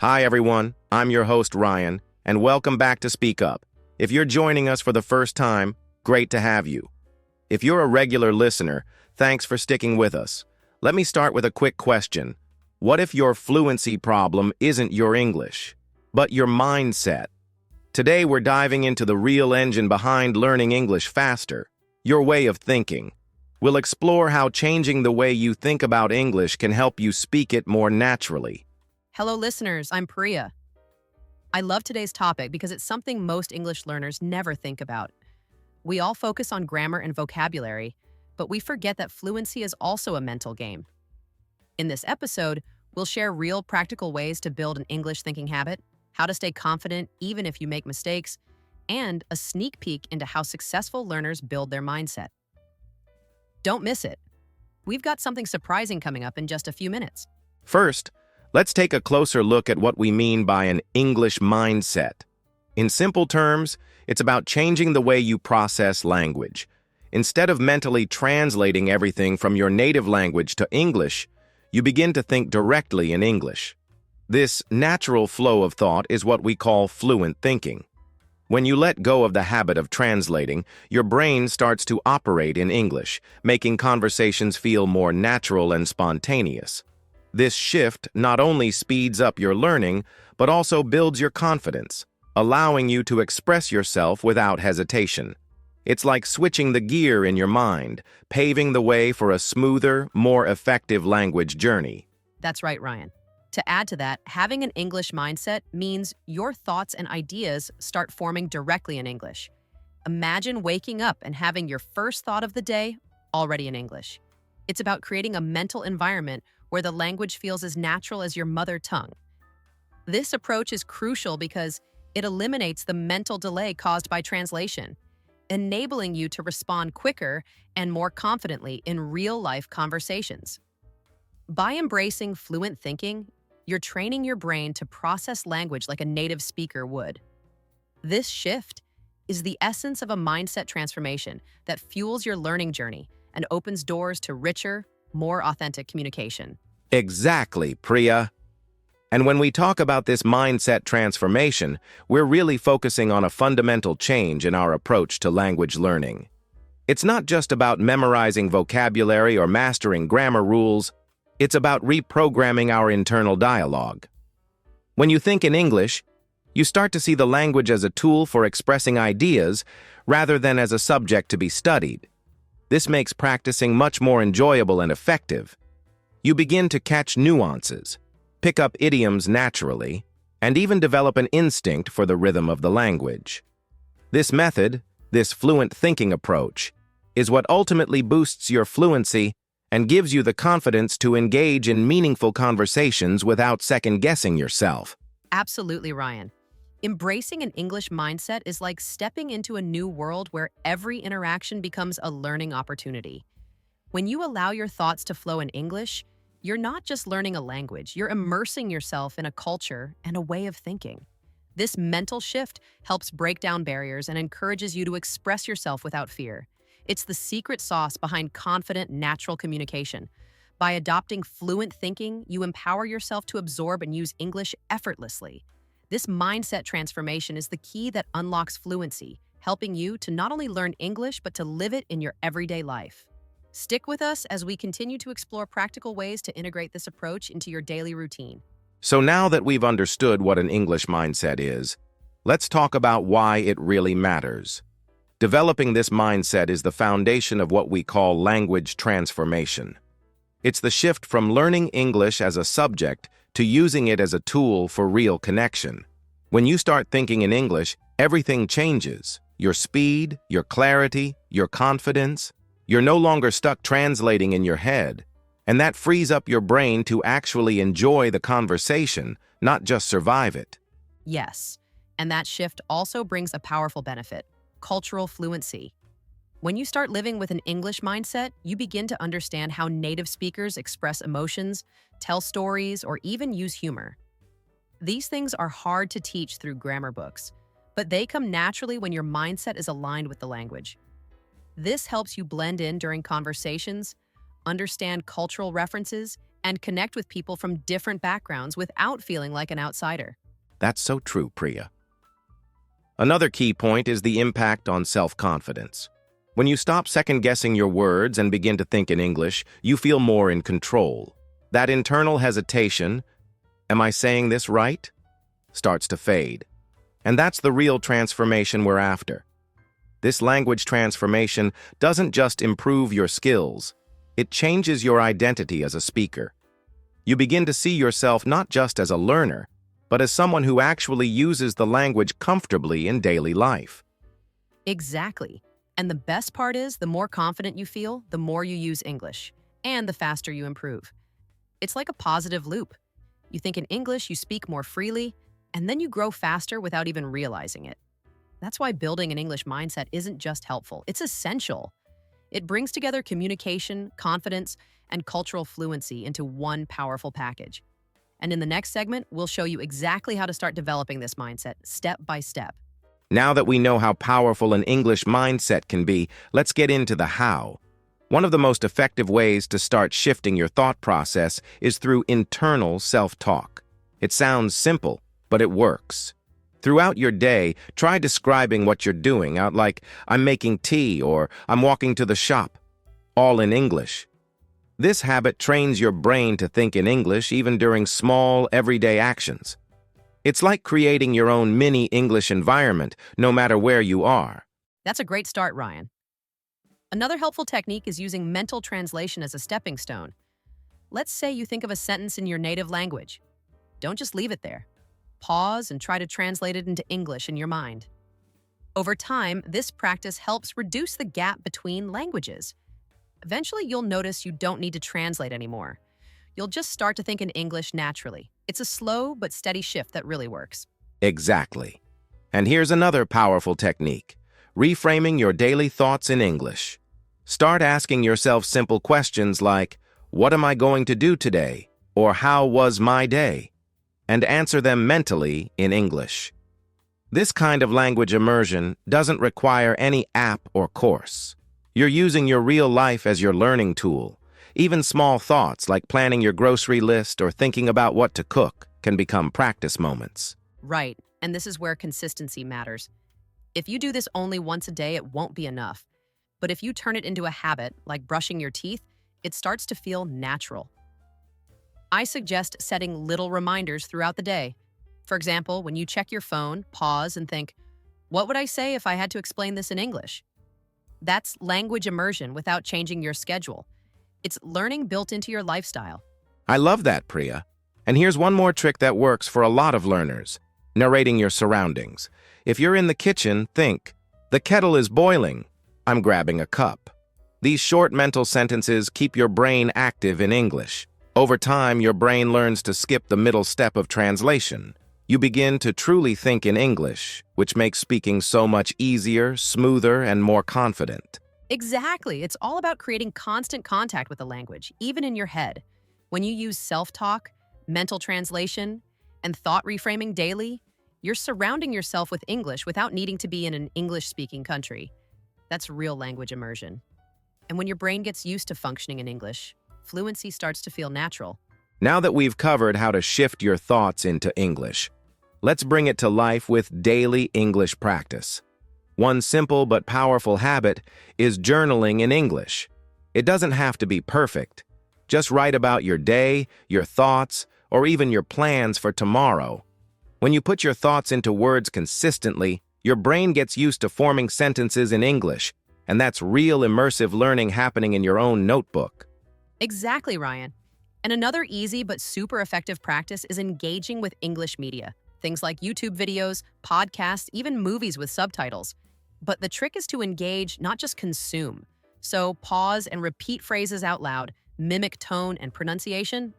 Hi everyone, I'm your host Ryan, and welcome back to Speak Up. If you're joining us for the first time, great to have you. If you're a regular listener, thanks for sticking with us. Let me start with a quick question. What if your fluency problem isn't your English, but your mindset? Today we're diving into the real engine behind learning English faster, your way of thinking. We'll explore how changing the way you think about English can help you speak it more naturally. Hello, listeners. I'm Priya. I love today's topic because it's something most English learners never think about. We all focus on grammar and vocabulary, but we forget that fluency is also a mental game. In this episode, we'll share real practical ways to build an English thinking habit, how to stay confident even if you make mistakes, and a sneak peek into how successful learners build their mindset. Don't miss it. We've got something surprising coming up in just a few minutes. First, let's take a closer look at what we mean by an English mindset. In simple terms, it's about changing the way you process language. Instead of mentally translating everything from your native language to English, you begin to think directly in English. This natural flow of thought is what we call fluent thinking. When you let go of the habit of translating, your brain starts to operate in English, making conversations feel more natural and spontaneous. This shift not only speeds up your learning, but also builds your confidence, allowing you to express yourself without hesitation. It's like switching the gear in your mind, paving the way for a smoother, more effective language journey. That's right, Ryan. To add to that, having an English mindset means your thoughts and ideas start forming directly in English. Imagine waking up and having your first thought of the day already in English. It's about creating a mental environment where the language feels as natural as your mother tongue. This approach is crucial because it eliminates the mental delay caused by translation, enabling you to respond quicker and more confidently in real-life conversations. By embracing fluent thinking, you're training your brain to process language like a native speaker would. This shift is the essence of a mindset transformation that fuels your learning journey and opens doors to richer, more authentic communication. Exactly, Priya. And when we talk about this mindset transformation, we're really focusing on a fundamental change in our approach to language learning. It's not just about memorizing vocabulary or mastering grammar rules, it's about reprogramming our internal dialogue. When you think in English, you start to see the language as a tool for expressing ideas rather than as a subject to be studied. This makes practicing much more enjoyable and effective. You begin to catch nuances, pick up idioms naturally, and even develop an instinct for the rhythm of the language. This method, this fluent thinking approach, is what ultimately boosts your fluency and gives you the confidence to engage in meaningful conversations without second-guessing yourself. Absolutely, Ryan. Embracing an English mindset is like stepping into a new world where every interaction becomes a learning opportunity. When you allow your thoughts to flow in English, you're not just learning a language, you're immersing yourself in a culture and a way of thinking. This mental shift helps break down barriers and encourages you to express yourself without fear. It's the secret sauce behind confident, natural communication. By adopting fluent thinking, you empower yourself to absorb and use English effortlessly. This mindset transformation is the key that unlocks fluency, helping you to not only learn English, but to live it in your everyday life. Stick with us as we continue to explore practical ways to integrate this approach into your daily routine. So now that we've understood what an English mindset is, let's talk about why it really matters. Developing this mindset is the foundation of what we call language transformation. It's the shift from learning English as a subject to using it as a tool for real connection. When you start thinking in English, everything changes. Your speed, your clarity, your confidence. You're no longer stuck translating in your head, and that frees up your brain to actually enjoy the conversation, not just survive it. Yes, and that shift also brings a powerful benefit: cultural fluency. When you start living with an English mindset, you begin to understand how native speakers express emotions, tell stories, or even use humor. These things are hard to teach through grammar books, but they come naturally when your mindset is aligned with the language. This helps you blend in during conversations, understand cultural references, and connect with people from different backgrounds without feeling like an outsider. That's so true, Priya. Another key point is the impact on self-confidence. When you stop second-guessing your words and begin to think in English, you feel more in control. That internal hesitation, "Am I saying this right?" starts to fade. And that's the real transformation we're after. This language transformation doesn't just improve your skills, it changes your identity as a speaker. You begin to see yourself not just as a learner, but as someone who actually uses the language comfortably in daily life. Exactly. And the best part is, the more confident you feel, the more you use English, and the faster you improve. It's like a positive loop. You think in English, you speak more freely, and then you grow faster without even realizing it. That's why building an English mindset isn't just helpful, it's essential. It brings together communication, confidence, and cultural fluency into one powerful package. And in the next segment, we'll show you exactly how to start developing this mindset step by step. Now that we know how powerful an English mindset can be, let's get into the how. One of the most effective ways to start shifting your thought process is through internal self-talk. It sounds simple, but it works. Throughout your day, try describing what you're doing out like, "I'm making tea" or "I'm walking to the shop," all in English. This habit trains your brain to think in English even during small, everyday actions. It's like creating your own mini English environment, no matter where you are. That's a great start, Ryan. Another helpful technique is using mental translation as a stepping stone. Let's say you think of a sentence in your native language. Don't just leave it there. Pause and try to translate it into English in your mind. Over time, this practice helps reduce the gap between languages. Eventually, you'll notice you don't need to translate anymore. You'll just start to think in English naturally. It's a slow but steady shift that really works. Exactly. And here's another powerful technique: reframing your daily thoughts in English. Start asking yourself simple questions like, "What am I going to do today?" or "How was my day?" and answer them mentally in English. This kind of language immersion doesn't require any app or course. You're using your real life as your learning tool. Even small thoughts like planning your grocery list or thinking about what to cook can become practice moments. Right, and this is where consistency matters. If you do this only once a day, it won't be enough. But if you turn it into a habit, like brushing your teeth, it starts to feel natural. I suggest setting little reminders throughout the day. For example, when you check your phone, pause and think, "What would I say if I had to explain this in English?" That's language immersion without changing your schedule. It's learning built into your lifestyle. I love that, Priya. And here's one more trick that works for a lot of learners: narrating your surroundings. If you're in the kitchen, think, "The kettle is boiling. I'm grabbing a cup." These short mental sentences keep your brain active in English. Over time, your brain learns to skip the middle step of translation. You begin to truly think in English, which makes speaking so much easier, smoother, and more confident. Exactly. It's all about creating constant contact with the language, even in your head. When you use self-talk, mental translation, and thought reframing daily, you're surrounding yourself with English without needing to be in an English-speaking country. That's real language immersion. And when your brain gets used to functioning in English, fluency starts to feel natural. Now that we've covered how to shift your thoughts into English, let's bring it to life with daily English practice. One simple but powerful habit is journaling in English. It doesn't have to be perfect. Just write about your day, your thoughts, or even your plans for tomorrow. When you put your thoughts into words consistently, your brain gets used to forming sentences in English, and that's real immersive learning happening in your own notebook. Exactly, Ryan. And another easy but super effective practice is engaging with English media. Things like YouTube videos, podcasts, even movies with subtitles. But the trick is to engage, not just consume. So pause and repeat phrases out loud, mimic tone and pronunciation.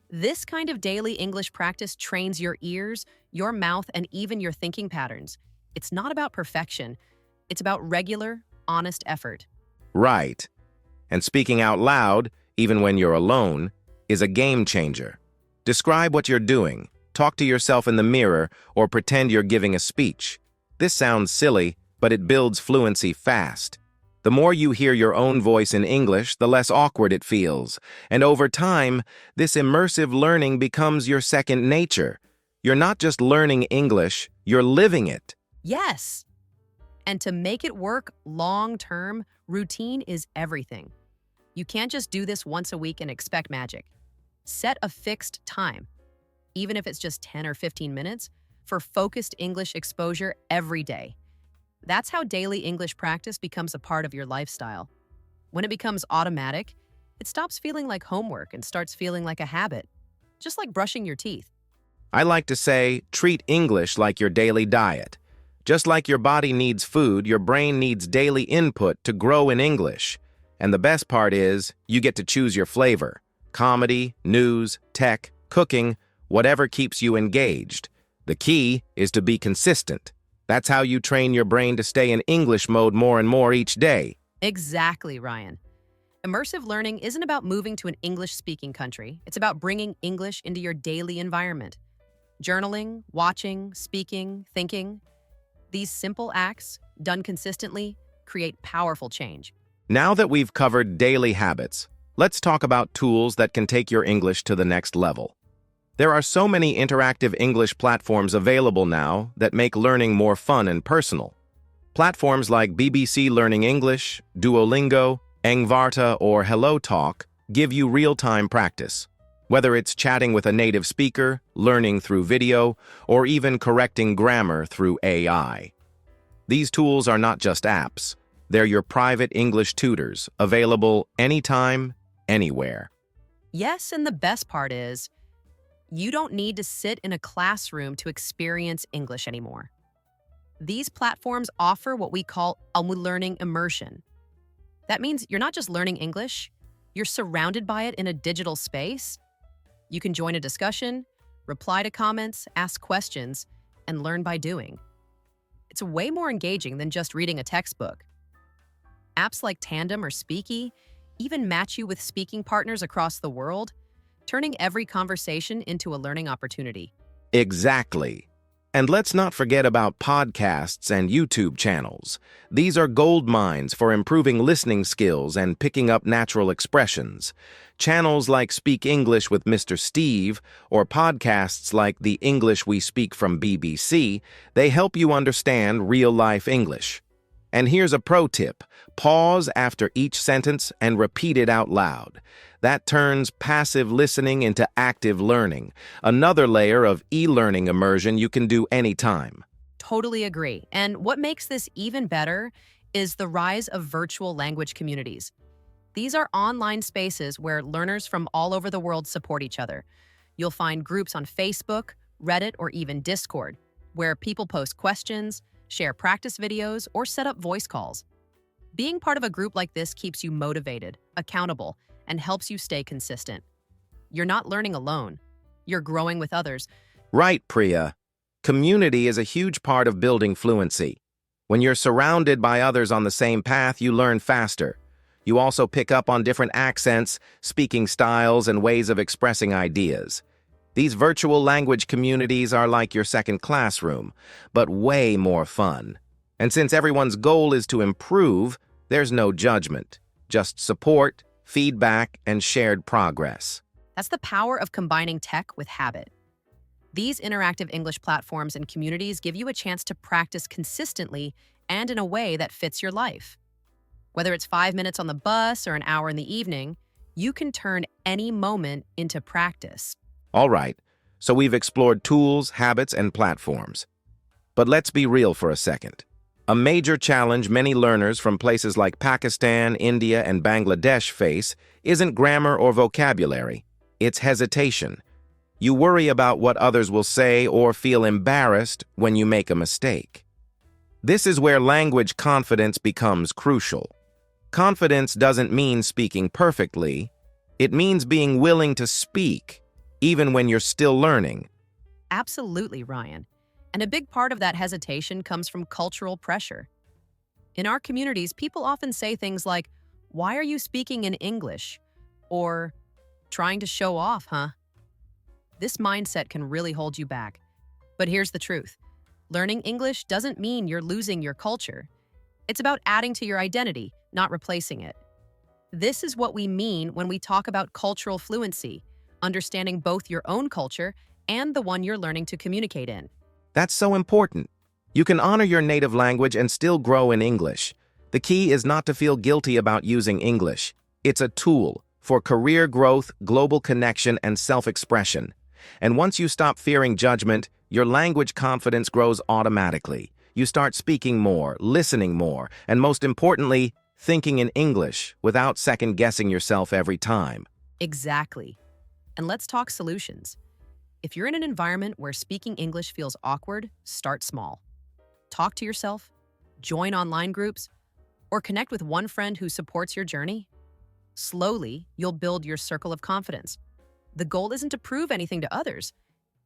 This kind of daily English practice trains your ears, your mouth, and even your thinking patterns. It's not about perfection. It's about regular, honest effort. Right. And speaking out loud, even when you're alone, is a game changer. Describe what you're doing, talk to yourself in the mirror, or pretend you're giving a speech. This sounds silly, but it builds fluency fast. The more you hear your own voice in English, the less awkward it feels. And over time, this immersive learning becomes your second nature. You're not just learning English, you're living it. Yes. And to make it work long-term, routine is everything. You can't just do this once a week and expect magic. Set a fixed time, even if it's just 10 or 15 minutes, for focused English exposure every day. That's how daily English practice becomes a part of your lifestyle. When it becomes automatic, it stops feeling like homework and starts feeling like a habit, just like brushing your teeth. I like to say, treat English like your daily diet. Just like your body needs food, your brain needs daily input to grow in English. And the best part is, you get to choose your flavor. Comedy, news, tech, cooking, whatever keeps you engaged. The key is to be consistent. That's how you train your brain to stay in English mode more and more each day. Exactly, Ryan. Immersive learning isn't about moving to an English-speaking country. It's about bringing English into your daily environment. Journaling, watching, speaking, thinking. These simple acts, done consistently, create powerful change. Now that we've covered daily habits, let's talk about tools that can take your English to the next level. There are so many interactive English platforms available now that make learning more fun and personal. Platforms like BBC Learning English, Duolingo, Engvarta, or Hello Talk give you real-time practice. Whether it's chatting with a native speaker, learning through video, or even correcting grammar through AI. These tools are not just apps. They're your private English tutors, available anytime, anywhere. Yes, and the best part is, you don't need to sit in a classroom to experience English anymore. These platforms offer what we call a learning immersion. That means you're not just learning English, you're surrounded by it in a digital space. You can join a discussion, reply to comments, ask questions, and learn by doing. It's way more engaging than just reading a textbook. Apps like Tandem or Speaky even match you with speaking partners across the world, turning every conversation into a learning opportunity. Exactly. And let's not forget about podcasts and YouTube channels. These are gold mines for improving listening skills and picking up natural expressions. Channels like Speak English with Mr. Steve or podcasts like The English We Speak from BBC, they help you understand real-life English. And here's a pro tip. Pause after each sentence and repeat it out loud. That turns passive listening into active learning, another layer of e-learning immersion you can do anytime. Totally agree. And what makes this even better is the rise of virtual language communities. These are online spaces where learners from all over the world support each other. You'll find groups on Facebook, Reddit, or even Discord, where people post questions, share practice videos, or set up voice calls. Being part of a group like this keeps you motivated, accountable, and helps you stay consistent. You're not learning alone. You're growing with others. Right, Priya. Community is a huge part of building fluency. When you're surrounded by others on the same path, you learn faster. You also pick up on different accents, speaking styles, and ways of expressing ideas. These virtual language communities are like your second classroom, but way more fun. And since everyone's goal is to improve, there's no judgment, just support, feedback, and shared progress. That's the power of combining tech with habit. These interactive English platforms and communities give you a chance to practice consistently and in a way that fits your life. Whether it's 5 minutes on the bus or an hour in the evening, you can turn any moment into practice. All right, so we've explored tools, habits, and platforms. But let's be real for a second. A major challenge many learners from places like Pakistan, India, and Bangladesh face isn't grammar or vocabulary. It's hesitation. You worry about what others will say or feel embarrassed when you make a mistake. This is where language confidence becomes crucial. Confidence doesn't mean speaking perfectly. It means being willing to speak, even when you're still learning. Absolutely, Ryan. And a big part of that hesitation comes from cultural pressure. In our communities, people often say things like, "Why are you speaking in English?" Or, "Trying to show off, huh?" This mindset can really hold you back. But here's the truth. Learning English doesn't mean you're losing your culture. It's about adding to your identity, not replacing it. This is what we mean when we talk about cultural fluency, understanding both your own culture and the one you're learning to communicate in. That's so important. You can honor your native language and still grow in English. The key is not to feel guilty about using English. It's a tool for career growth, global connection, and self-expression. And once you stop fearing judgment, your language confidence grows automatically. You start speaking more, listening more, and most importantly, thinking in English without second-guessing yourself every time. Exactly. And let's talk solutions. If you're in an environment where speaking English feels awkward, start small. Talk to yourself, join online groups, or connect with one friend who supports your journey. Slowly, you'll build your circle of confidence. The goal isn't to prove anything to others.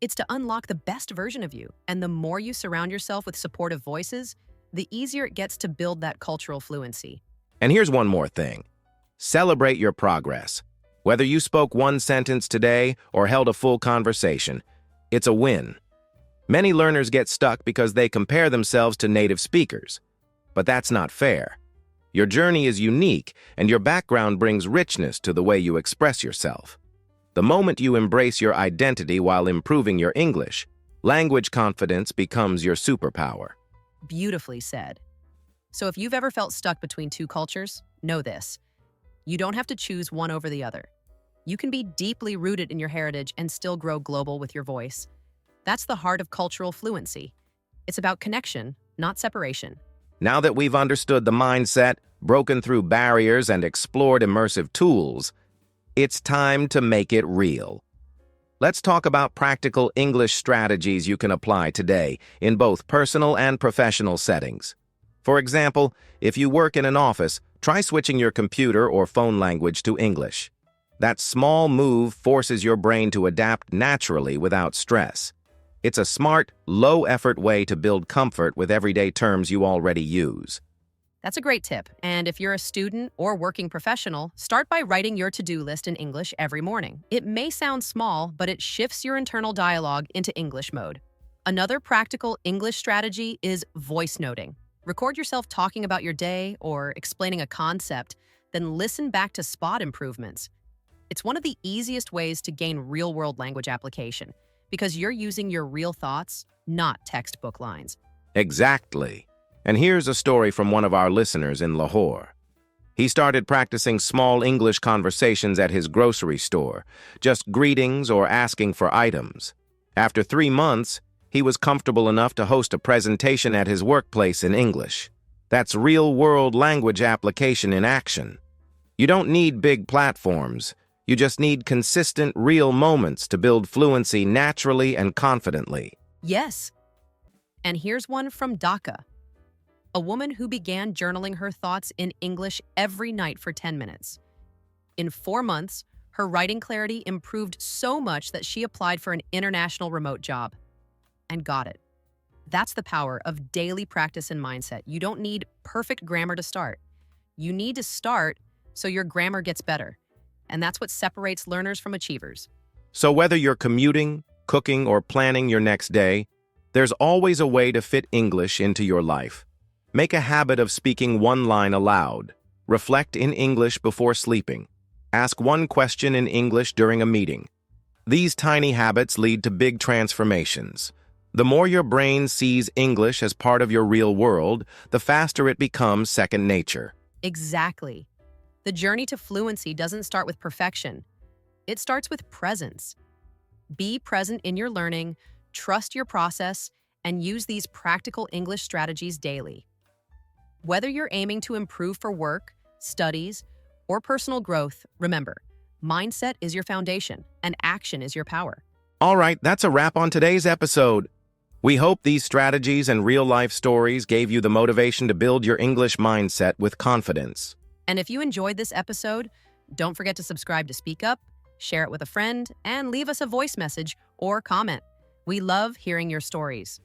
It's to unlock the best version of you. And the more you surround yourself with supportive voices, the easier it gets to build that cultural fluency. And here's one more thing. Celebrate your progress. Whether you spoke one sentence today or held a full conversation, it's a win. Many learners get stuck because they compare themselves to native speakers. But that's not fair. Your journey is unique, and your background brings richness to the way you express yourself. The moment you embrace your identity while improving your English, language confidence becomes your superpower. Beautifully said. So if you've ever felt stuck between two cultures, know this. You don't have to choose one over the other. You can be deeply rooted in your heritage and still grow global with your voice. That's the heart of cultural fluency. It's about connection, not separation. Now that we've understood the mindset, broken through barriers, and explored immersive tools, it's time to make it real. Let's talk about practical English strategies you can apply today in both personal and professional settings. For example, if you work in an office, try switching your computer or phone language to English. That small move forces your brain to adapt naturally without stress. It's a smart, low-effort way to build comfort with everyday terms you already use. That's a great tip. And if you're a student or working professional, start by writing your to-do list in English every morning. It may sound small, but it shifts your internal dialogue into English mode. Another practical English strategy is voice noting. Record yourself talking about your day or explaining a concept, then listen back to spot improvements. It's one of the easiest ways to gain real-world language application because you're using your real thoughts, not textbook lines. Exactly. And here's a story from one of our listeners in Lahore. He started practicing small English conversations at his grocery store, just greetings or asking for items. After 3 months, he was comfortable enough to host a presentation at his workplace in English. That's real-world language application in action. You don't need big platforms. You just need consistent, real moments to build fluency naturally and confidently. Yes. And here's one from Dhaka, a woman who began journaling her thoughts in English every night for 10 minutes. In 4 months, her writing clarity improved so much that she applied for an international remote job and got it. That's the power of daily practice and mindset. You don't need perfect grammar to start. You need to start so your grammar gets better. And that's what separates learners from achievers. So whether you're commuting, cooking, or planning your next day, there's always a way to fit English into your life. Make a habit of speaking one line aloud. Reflect in English before sleeping. Ask one question in English during a meeting. These tiny habits lead to big transformations. The more your brain sees English as part of your real world, the faster it becomes second nature. Exactly. The journey to fluency doesn't start with perfection. It starts with presence. Be present in your learning, trust your process, and use these practical English strategies daily. Whether you're aiming to improve for work, studies, or personal growth, remember, mindset is your foundation and action is your power. All right, that's a wrap on today's episode. We hope these strategies and real-life stories gave you the motivation to build your English mindset with confidence. And if you enjoyed this episode, don't forget to subscribe to Speak Up, share it with a friend, and leave us a voice message or comment. We love hearing your stories.